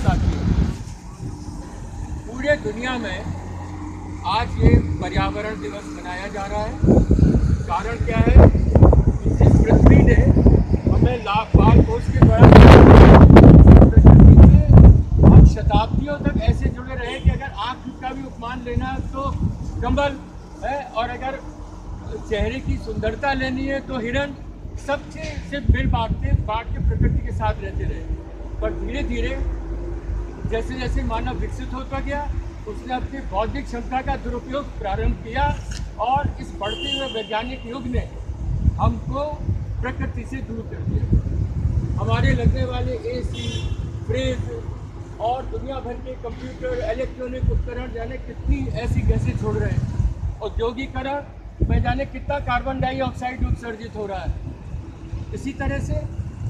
साथियों, पूरे दुनिया में आज ये पर्यावरण दिवस मनाया जा रहा है। कारण क्या है कि जिस पृथ्वी ने हमें लाख बाल कोष के द्वारा प्रकृति से हम शताब्दियों तक ऐसे जुड़े रहे कि अगर आँख का भी उपमान लेना है तो कंबल है, और अगर चेहरे की सुंदरता लेनी है तो हिरण, सबसे से मिल बांट के प्रकृति के साथ रहते रहे। पर धीरे धीरे जैसे जैसे मानव विकसित होता गया, उसने अपनी बौद्धिक क्षमता का दुरुपयोग प्रारंभ किया और इस बढ़ते हुए वैज्ञानिक युग ने हमको प्रकृति से दूर कर दिया। हमारे लगने वाले एसी, फ्रिज और दुनिया भर के कंप्यूटर, इलेक्ट्रॉनिक उपकरण जाने कितनी ऐसी गैसें छोड़ रहे हैं। औद्योगिकरण में जाने कितना कार्बन डाइऑक्साइड उत्सर्जित हो रहा है। इसी तरह से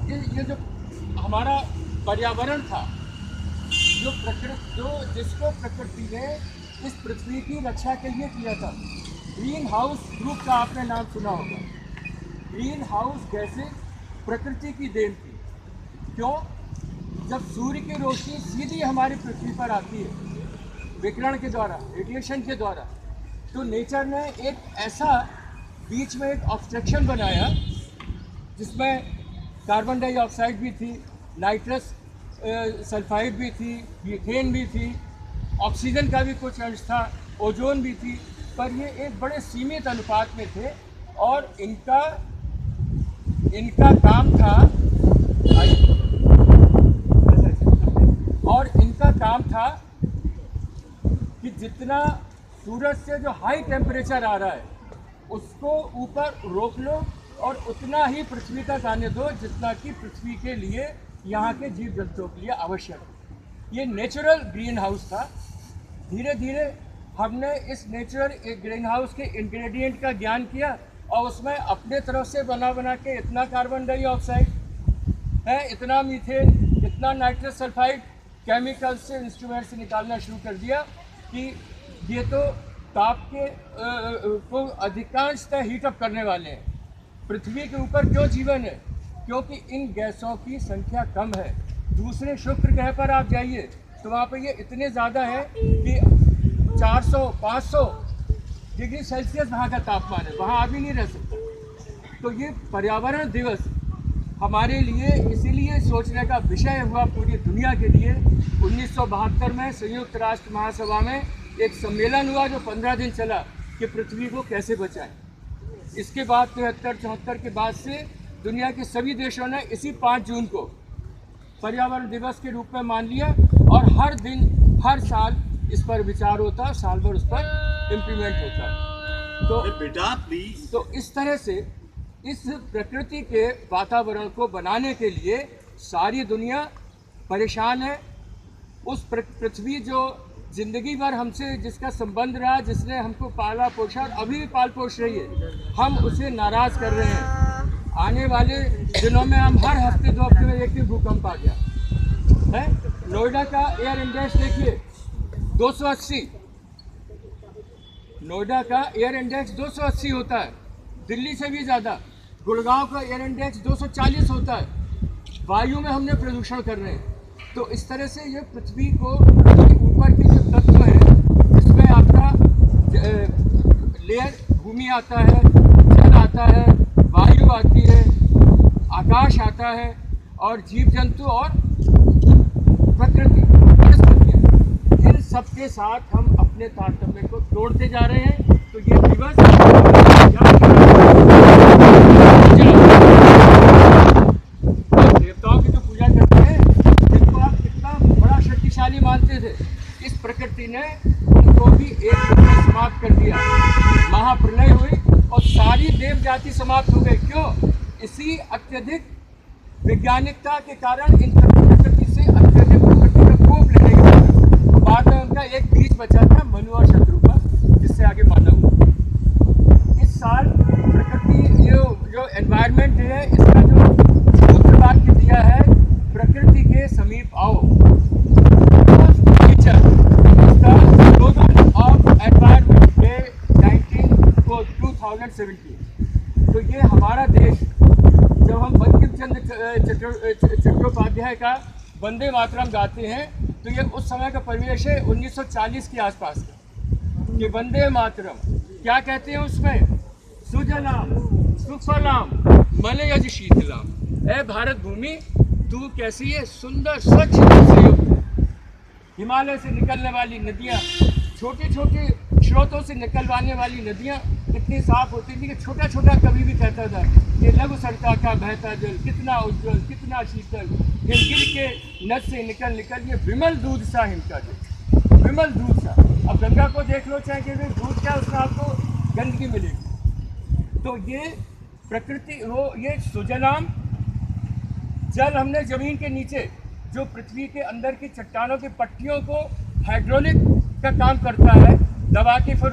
ये जो हमारा पर्यावरण था, जिसको प्रकृति ने इस पृथ्वी की रक्षा के लिए किया था। ग्रीन हाउस ग्रुप का आपने नाम सुना होगा। ग्रीन हाउस गैसें प्रकृति की देन थी। क्यों? जब सूर्य की रोशनी सीधी हमारी पृथ्वी पर आती है विकिरण के द्वारा, रेडिएशन के द्वारा, तो नेचर ने एक ऐसा बीच में एक ऑब्स्ट्रक्शन बनाया जिसमें कार्बन डाइऑक्साइड भी थी, नाइट्रस सल्फाइड भी थी, मीथेन भी थी, ऑक्सीजन का भी कुछ अंश था, ओजोन भी थी, पर ये एक बड़े सीमित अनुपात में थे। और इनका काम था कि जितना सूरज से जो हाई टेम्परेचर आ रहा है उसको ऊपर रोक लो और उतना ही पृथ्वी तक आने दो जितना कि पृथ्वी के लिए, यहाँ के जीव जंतुओं के लिए आवश्यक है। ये नेचुरल ग्रीन हाउस था। धीरे धीरे हमने इस नेचुरल ग्रीन हाउस के इंग्रेडिएंट का ज्ञान किया और उसमें अपने तरफ से बना के इतना कार्बन डाइऑक्साइड है, इतना मीथेन, इतना नाइट्रस सल्फाइड केमिकल से, इंस्ट्रूमेंट से निकालना शुरू कर दिया कि ये तो ताप के को अधिकांशतः हीटअप करने वाले हैं। पृथ्वी के ऊपर क्यों जीवन है? क्योंकि इन गैसों की संख्या कम है। दूसरे शुक्र ग्रह पर आप जाइए तो वहाँ पर ये इतने ज़्यादा है कि 400-500 डिग्री सेल्सियस वहाँ का तापमान है, वहाँ आदमी नहीं रह सकता। तो ये पर्यावरण दिवस हमारे लिए इसीलिए सोचने का विषय हुआ पूरी दुनिया के लिए। 1972 में संयुक्त राष्ट्र महासभा में एक सम्मेलन हुआ जो 15 दिन चला कि पृथ्वी को कैसे बचाएं। इसके बाद 73-74 के बाद से दुनिया के सभी देशों ने इसी 5 जून को पर्यावरण दिवस के रूप में मान लिया और हर दिन, हर साल इस पर विचार होता, साल भर उस पर इम्प्लीमेंट होता। तो बेटा प्लीज, तो इस तरह से इस प्रकृति के वातावरण को बनाने के लिए सारी दुनिया परेशान है। उस पृथ्वी जो जिंदगी भर हमसे जिसका संबंध रहा, जिसने हमको पाला पोषा और अभी भी पाल पोष रही है, हम उसे नाराज कर रहे हैं। आने वाले दिनों में हम हर हफ्ते 2 हफ्ते में एक ही भूकंप आ गया है। नोएडा का एयर इंडेक्स देखिए 280, नोएडा का एयर इंडेक्स 280 होता है, दिल्ली से भी ज़्यादा। गुड़गांव का एयर इंडेक्स 240 होता है। वायु में हमने प्रदूषण कर रहे हैं। तो इस तरह से ये पृथ्वी को ऊपर के जो तत्व है, इसमें आपका लेयर भूमि आता है, जल आता है, वायु आती है, आकाश आता है और जीव जंतु और प्रकृति, वनस्पतियाँ, इन सब के साथ हम अपने तारतम्य को तोड़ते जा रहे हैं। तो ये दिवस देवताओं की जो पूजा करते हैं, जिनको आप कितना बड़ा शक्तिशाली मानते थे, इस प्रकृति ने उनको भी एक दिन समाप्त कर दिया। महाप्रलय हुई और सारी देव जाति समाप्त हो गई। क्यों? इसी अत्यधिक वैज्ञानिकता के कारण, इन प्रकृति से अत्यधिक प्रकृति का कोप लेने के कारण। बाद में उनका एक बीज बचा था, मनु और शत्रुपा, जिससे आगे मानव हुआ। इस साल प्रकृति जो एनवायरनमेंट है, इसका जो सूत्र वाक्य दिया है, प्रकृति के समीप आओ। नेचर इसका स्लोगन ऑफ एनवायरनमेंट डे 2017। तो ये हमारा देश, जब हम बंकिम चंद्र चट्टोपाध्याय का वंदे मातरम गाते हैं तो ये उस समय का परिवेश है 1940 के आसपास का, कि वंदे मातरम क्या कहते हैं उसमें, सुजलाम सुफलाम मलयज शीतलाम। ए भारत भूमि तू कैसी है, सुंदर स्वच्छ जल से युक्त है। हिमालय से निकलने वाली नदियाँ, छोटे छोटे स्रोतों से निकलवाने वाली नदियाँ कितनी साफ होती थी कि छोटा छोटा कवि भी कहता था कि लघु सरका का बहता जल कितना उज्जवल कितना शीतल, हिमगिर के नद से निकल निकल ये विमल दूध सा हिमका जल, विमल दूध सा। अब गंगा को देख लो चाहे कि दूध क्या, उसमें आपको गंदगी मिलेगी। तो ये प्रकृति वो ये सुजलाम जल हमने जमीन के नीचे जो पृथ्वी के अंदर की चट्टानों की पट्टियों को हाइड्रोलिक का काम करता है दबा के, फिर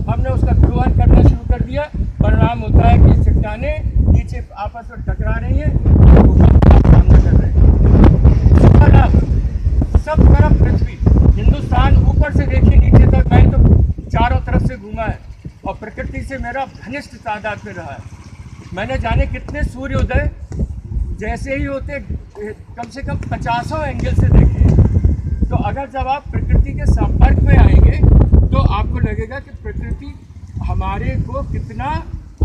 हमने उसका दोहन करना शुरू कर दिया। परिणाम होता है कि चट्टानें नीचे आपस में टकरा रही हैं, सामना कर रहे हैं। सब तरफ पृथ्वी, हिंदुस्तान ऊपर से देखिए नीचे तक, मैं तो चारों तरफ से घूमा है और प्रकृति से मेरा घनिष्ठ तादाद में रहा है। मैंने जाने कितने सूर्योदय जैसे ही होते कम से कम 50 एंगल से देखे। तो अगर जब आप प्रकृति के संपर्क में आएंगे तो आपको लगेगा कि प्रकृति हमारे को कितना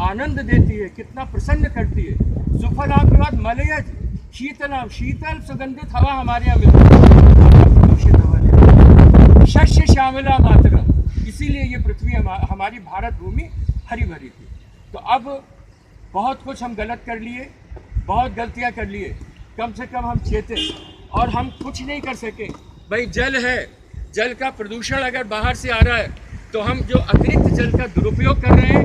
आनंद देती है, कितना प्रसन्न करती है। सुफलाम के बाद मलयज शीतलाम, शीतल सुगंधित हवा हमारे यहाँ मिलती है। शस्य श्यामला मातरम, इसीलिए ये पृथ्वी हमारी भारत भूमि हरी भरी थी। तो अब बहुत कुछ हम गलत कर लिए, बहुत गलतियां कर लिए, कम से कम हम चेते और हम कुछ नहीं कर सके। भाई जल है, जल का प्रदूषण अगर बाहर से आ रहा है तो हम जो अतिरिक्त जल का दुरुपयोग कर रहे हैं,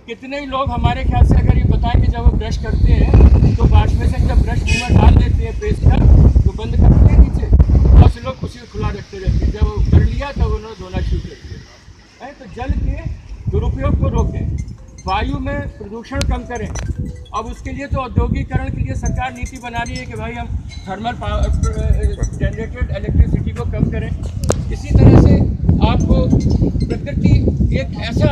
कितने ही लोग हमारे ख्याल से अगर ये बताएं कि जब वो ब्रश करते हैं तो वाश में से जब ब्रश मुँह में डाल देते हैं पेस्ट का तो बंद करते हैं नीचे, बहुत से लोग उसी को खुला रखते रहते हैं। जब वो कर लिया तो उन्होंने धोना शुरू कर दिया है। तो जल के दुरुपयोग को रोकें, वायु में प्रदूषण कम करें। अब उसके लिए तो औद्योगिकरण के लिए सरकार नीति बना रही है कि भाई हम थर्मल जनरेटेड इलेक्ट्रिसिटी को कम करें। इसी तरह से आपको प्रकृति एक ऐसा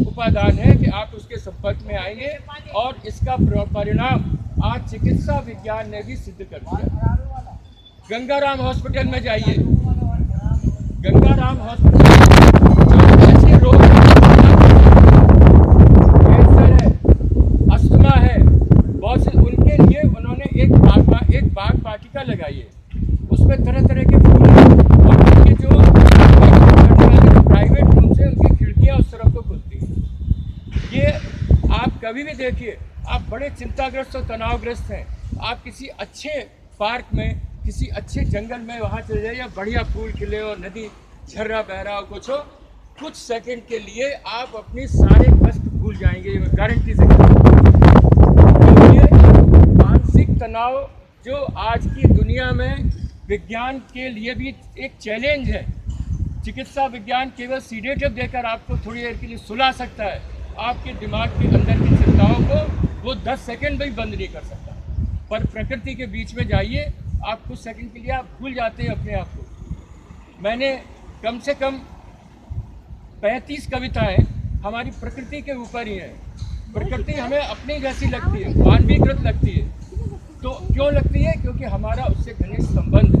उपादान है कि आप उसके संपर्क में आएंगे और इसका परिणाम आज चिकित्सा विज्ञान ने भी सिद्ध कर दिया। गंगाराम हॉस्पिटल में जाइए, गंगाराम हॉस्पिटल ऐसे रोग बहुत से, उनके लिए उन्होंने एक बाग वाटिका लगाई है, उसमें तरह तरह के फूल और उनके जो प्राइवेट रूम से उनकी खिड़कियाँ उस तरफ को खुलती हैं। ये आप कभी भी देखिए, आप बड़े चिंताग्रस्त और तनावग्रस्त हैं, आप किसी अच्छे पार्क में, किसी अच्छे जंगल में वहाँ चले जाइए, बढ़िया फूल खिले और नदी झर्रा बह रहा हो, कुछ हो, कुछ सेकंड के लिए आप अपनी सारे कष्ट भूल जाएंगे, मैं गारंटी से कहता हूँ। मानसिक तनाव जो आज की दुनिया में विज्ञान के लिए भी एक चैलेंज है। चिकित्सा विज्ञान केवल सीडेटिव देकर आपको थोड़ी देर के लिए सुला सकता है, आपके दिमाग के अंदर की चिंताओं को वो 10 सेकंड में ही बंद नहीं कर सकता। पर प्रकृति के बीच में जाइए, आप कुछ सेकंड के लिए आप भूल जाते हैं अपने आप को। मैंने कम से कम 35 कविताएं हमारी प्रकृति के ऊपर ही हैं। प्रकृति हमें अपनी जैसी लगती है, मानवीकृत लगती है। तो क्यों लगती है? क्योंकि हमारा उससे घनिष्ठ संबंध है।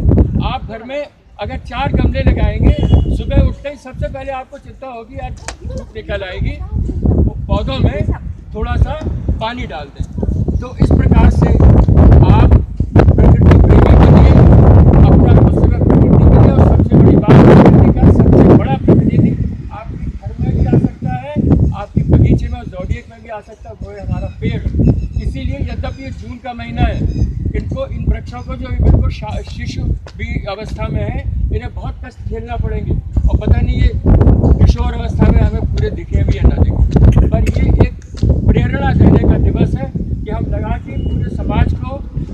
आप घर में अगर 4 गमले लगाएंगे, सुबह उठते ही सबसे पहले आपको चिंता होगी आज धूप निकल आएगी, पौधों में थोड़ा सा पानी डाल दें। तो इस प्रकार से आप प्रकृति प्रेमी बनिए, अपना कुछ समय प्रकृति के लिए। और सबसे बड़ी बात, प्रकृति का सबसे बड़ा प्रतिनिधि आपके घर में भी आ सकता है, आपके बगीचे में, ज़ोडिएक में भी आ सकता है, वो है हमारा पेड़। इसीलिए यद्यपि ये जून का महीना है, इन वृक्षों को जो बिल्कुल शिशु भी अवस्था में है, इन्हें बहुत कष्ट झेलना पड़ेंगे और पता नहीं ये किशोर अवस्था में हमें पूरे दिखे भी या ना दिखे। पर ये एक प्रेरणा देने का दिवस है कि हम लगा के पूरे समाज को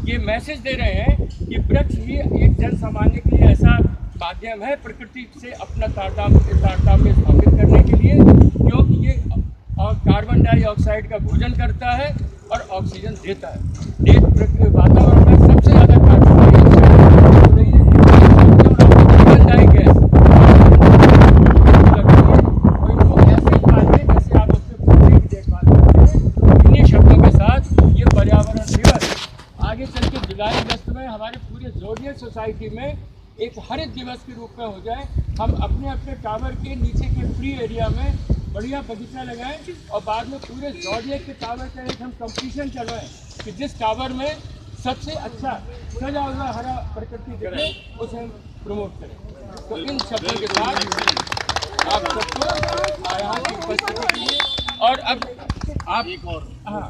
ये मैसेज दे रहे हैं कि वृक्ष भी एक जन सामान्य के लिए ऐसा माध्यम है प्रकृति से अपना तारतम्य स्थापित करने के लिए, क्योंकि ये कार्बन डाइऑक्साइड का भोजन करता है और ऑक्सीजन देता है। वातावरण में सबसे ज़्यादा कार्बन डाइऑक्साइड हो रही है, जीवनदायी गैस लगती है। और इनको ऐसे पालिए जैसे आप अपने पौधे की देखभाल करते हैं। इन्हीं शब्दों के साथ ये पर्यावरण दिवस आगे चल के जुलाई अगस्त में हमारे पूरे ज़ोडिएक सोसाइटी में एक हरित दिवस के रूप में हो जाए। हम अपने अपने टावर के नीचे के फ्री एरिया में बढ़िया बगीचा लगाएं और बाद में पूरे जॉर्जियट के टावर का एक हम कंपटीशन करवाएं कि जिस टावर में सबसे अच्छा सजा हुआ हरा प्रकृति दिखे उसे हम प्रमोट करें। तो इन शब्दों के साथ आप सबको यहाँ की उपस्थिति के लिए और अब आप हाँ